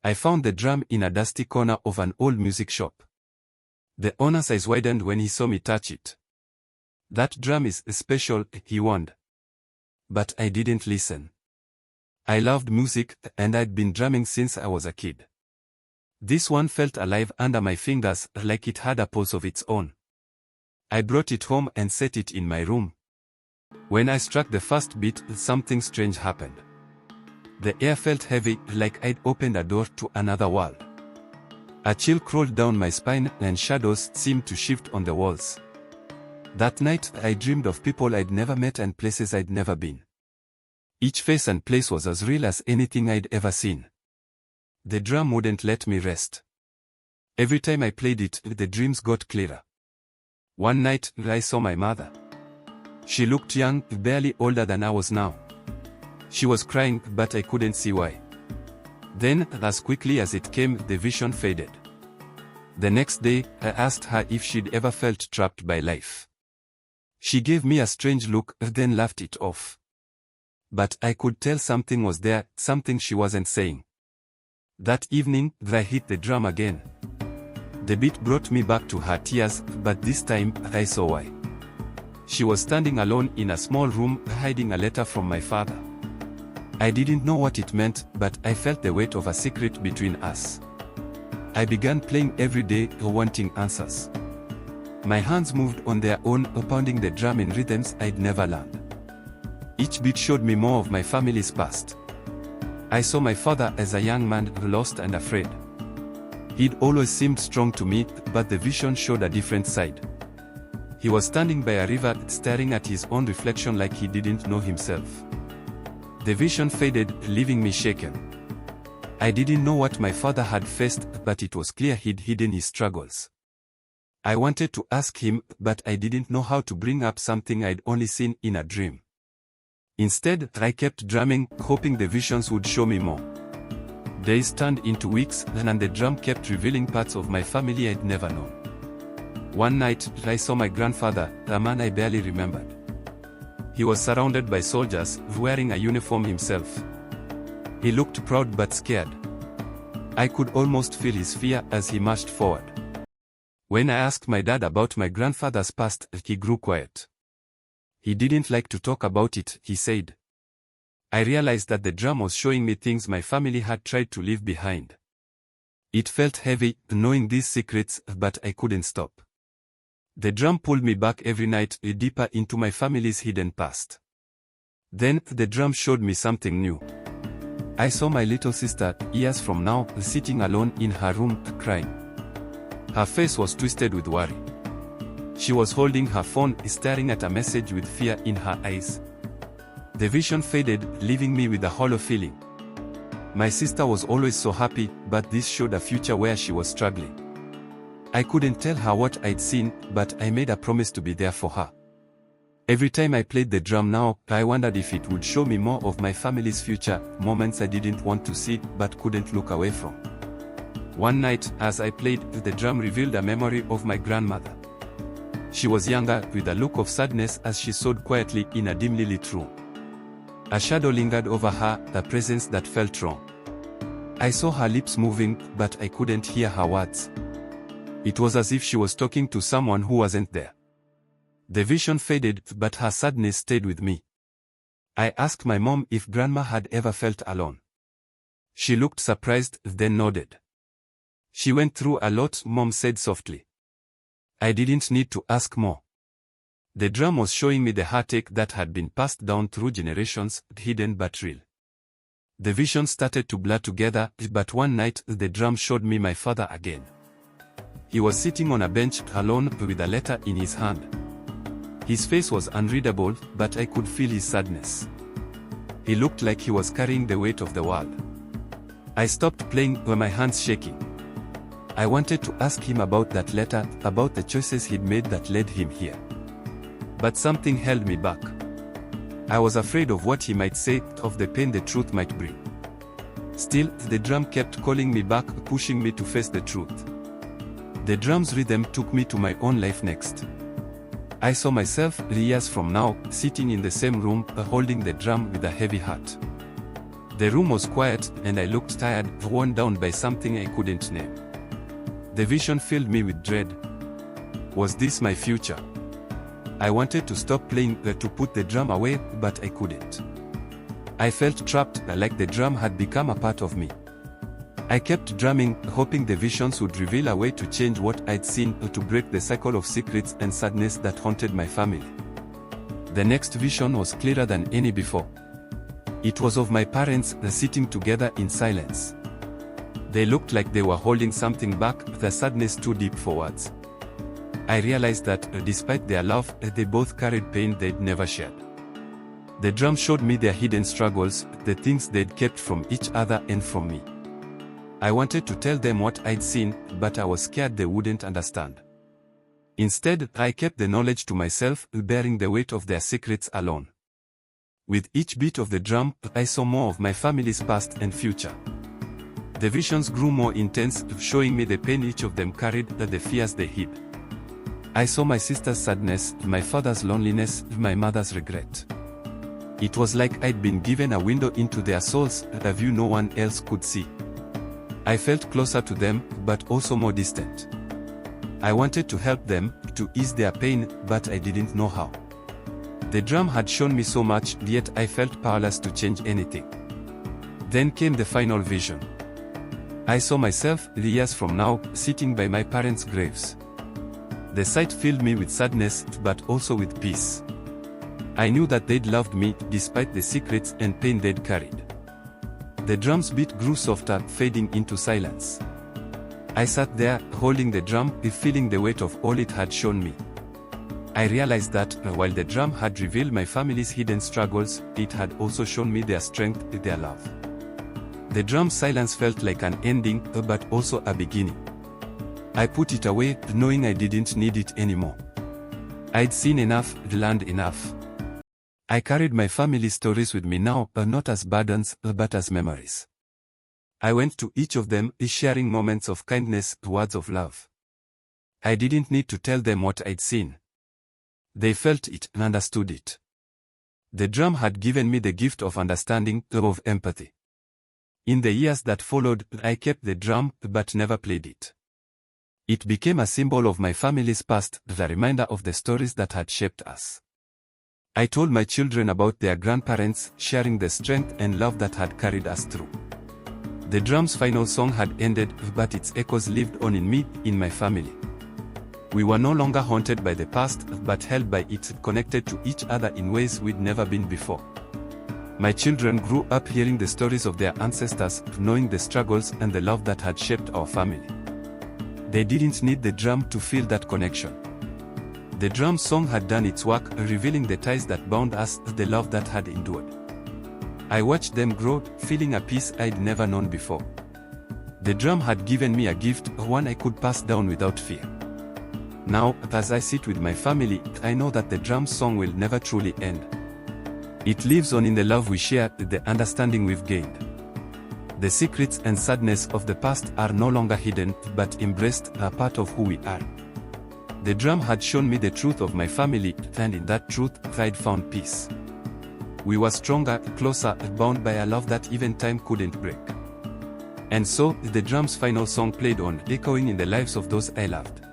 I found the drum in a dusty corner of an old music shop. The owner's eyes widened when he saw me touch it. "That drum is special," he warned. But I didn't listen. I loved music, and I'd been drumming since I was a kid. This one felt alive under my fingers, like it had a pulse of its own. I brought it home and set it in my room. When I struck the first beat, something strange happened. The air felt heavy, like I'd opened a door to another world. A chill crawled down my spine, and shadows seemed to shift on the walls. That night, I dreamed of people I'd never met and places I'd never been. Each face and place was as real as anything I'd ever seen. The drum wouldn't let me rest. Every time I played it, the dreams got clearer. One night, I saw my mother. She looked young, barely older than I was now. She was crying, but I couldn't see why. Then, as quickly as it came, the vision faded. The next day, I asked her if she'd ever felt trapped by life. She gave me a strange look, then laughed it off. But I could tell something was there, something she wasn't saying. That evening, I hit the drum again. The beat brought me back to her tears, but this time, I saw why. She was standing alone in a small room, hiding a letter from my father. I didn't know what it meant, but I felt the weight of a secret between us. I began playing every day, wanting answers. My hands moved on their own, pounding the drum in rhythms I'd never learned. Each beat showed me more of my family's past. I saw my father as a young man, lost and afraid. He'd always seemed strong to me, but the vision showed a different side. He was standing by a river, staring at his own reflection like he didn't know himself. The vision faded, leaving me shaken. I didn't know what my father had faced, but it was clear he'd hidden his struggles. I wanted to ask him, but I didn't know how to bring up something I'd only seen in a dream. Instead, I kept drumming, hoping the visions would show me more. Days turned into weeks, and the drum kept revealing parts of my family I'd never known. One night, I saw my grandfather, a man I barely remembered. He was surrounded by soldiers, wearing a uniform himself. He looked proud but scared. I could almost feel his fear as he marched forward. When I asked my dad about my grandfather's past, he grew quiet. He didn't like to talk about it, he said. I realized that the drum was showing me things my family had tried to leave behind. It felt heavy, knowing these secrets, but I couldn't stop. The drum pulled me back every night, deeper into my family's hidden past. Then, the drum showed me something new. I saw my little sister, years from now, sitting alone in her room, crying. Her face was twisted with worry. She was holding her phone, staring at a message with fear in her eyes. The vision faded, leaving me with a hollow feeling. My sister was always so happy, but this showed a future where she was struggling. I couldn't tell her what I'd seen, but I made a promise to be there for her. Every time I played the drum now, I wondered if it would show me more of my family's future, moments I didn't want to see, but couldn't look away from. One night, as I played, the drum revealed a memory of my grandmother. She was younger, with a look of sadness as she sewed quietly in a dimly lit room. A shadow lingered over her, a presence that felt wrong. I saw her lips moving, but I couldn't hear her words. It was as if she was talking to someone who wasn't there. The vision faded, but her sadness stayed with me. I asked my mom if Grandma had ever felt alone. She looked surprised, then nodded. She went through a lot, Mom said softly. I didn't need to ask more. The drum was showing me the heartache that had been passed down through generations, hidden but real. The vision started to blur together, but one night, the drum showed me my father again. He was sitting on a bench, alone, with a letter in his hand. His face was unreadable, but I could feel his sadness. He looked like he was carrying the weight of the world. I stopped playing, with my hands shaking. I wanted to ask him about that letter, about the choices he'd made that led him here. But something held me back. I was afraid of what he might say, of the pain the truth might bring. Still, the drum kept calling me back, pushing me to face the truth. The drum's rhythm took me to my own life next. I saw myself, years from now, sitting in the same room, holding the drum with a heavy heart. The room was quiet, and I looked tired, worn down by something I couldn't name. The vision filled me with dread. Was this my future? I wanted to stop playing, to put the drum away, but I couldn't. I felt trapped, like the drum had become a part of me. I kept drumming, hoping the visions would reveal a way to change what I'd seen, to break the cycle of secrets and sadness that haunted my family. The next vision was clearer than any before. It was of my parents, sitting together in silence. They looked like they were holding something back, their sadness too deep for words. I realized that, despite their love, they both carried pain they'd never shared. The drum showed me their hidden struggles, the things they'd kept from each other and from me. I wanted to tell them what I'd seen, but I was scared they wouldn't understand. Instead, I kept the knowledge to myself, bearing the weight of their secrets alone. With each beat of the drum, I saw more of my family's past and future. The visions grew more intense, showing me the pain each of them carried, the fears they hid. I saw my sister's sadness, my father's loneliness, my mother's regret. It was like I'd been given a window into their souls, a view no one else could see. I felt closer to them, but also more distant. I wanted to help them, to ease their pain, but I didn't know how. The drum had shown me so much, yet I felt powerless to change anything. Then came the final vision. I saw myself, years from now, sitting by my parents' graves. The sight filled me with sadness, but also with peace. I knew that they'd loved me, despite the secrets and pain they'd carried. The drum's beat grew softer, fading into silence. I sat there, holding the drum, feeling the weight of all it had shown me. I realized that, while the drum had revealed my family's hidden struggles, it had also shown me their strength, their love. The drum's silence felt like an ending, but also a beginning. I put it away, knowing I didn't need it anymore. I'd seen enough, learned enough. I carried my family's stories with me now, not as burdens, but as memories. I went to each of them, sharing moments of kindness, words of love. I didn't need to tell them what I'd seen. They felt it and understood it. The drum had given me the gift of understanding, of empathy. In the years that followed, I kept the drum, but never played it. It became a symbol of my family's past, the reminder of the stories that had shaped us. I told my children about their grandparents, sharing the strength and love that had carried us through. The drum's final song had ended, but its echoes lived on in me, in my family. We were no longer haunted by the past, but held by it, connected to each other in ways we'd never been before. My children grew up hearing the stories of their ancestors, knowing the struggles and the love that had shaped our family. They didn't need the drum to feel that connection. The drum song had done its work, revealing the ties that bound us, the love that had endured. I watched them grow, feeling a peace I'd never known before. The drum had given me a gift, one I could pass down without fear. Now, as I sit with my family, I know that the drum song will never truly end. It lives on in the love we share, the understanding we've gained. The secrets and sadness of the past are no longer hidden, but embraced, a part of who we are. The drum had shown me the truth of my family, and in that truth, I'd found peace. We were stronger, closer, bound by a love that even time couldn't break. And so, the drum's final song played on, echoing in the lives of those I loved.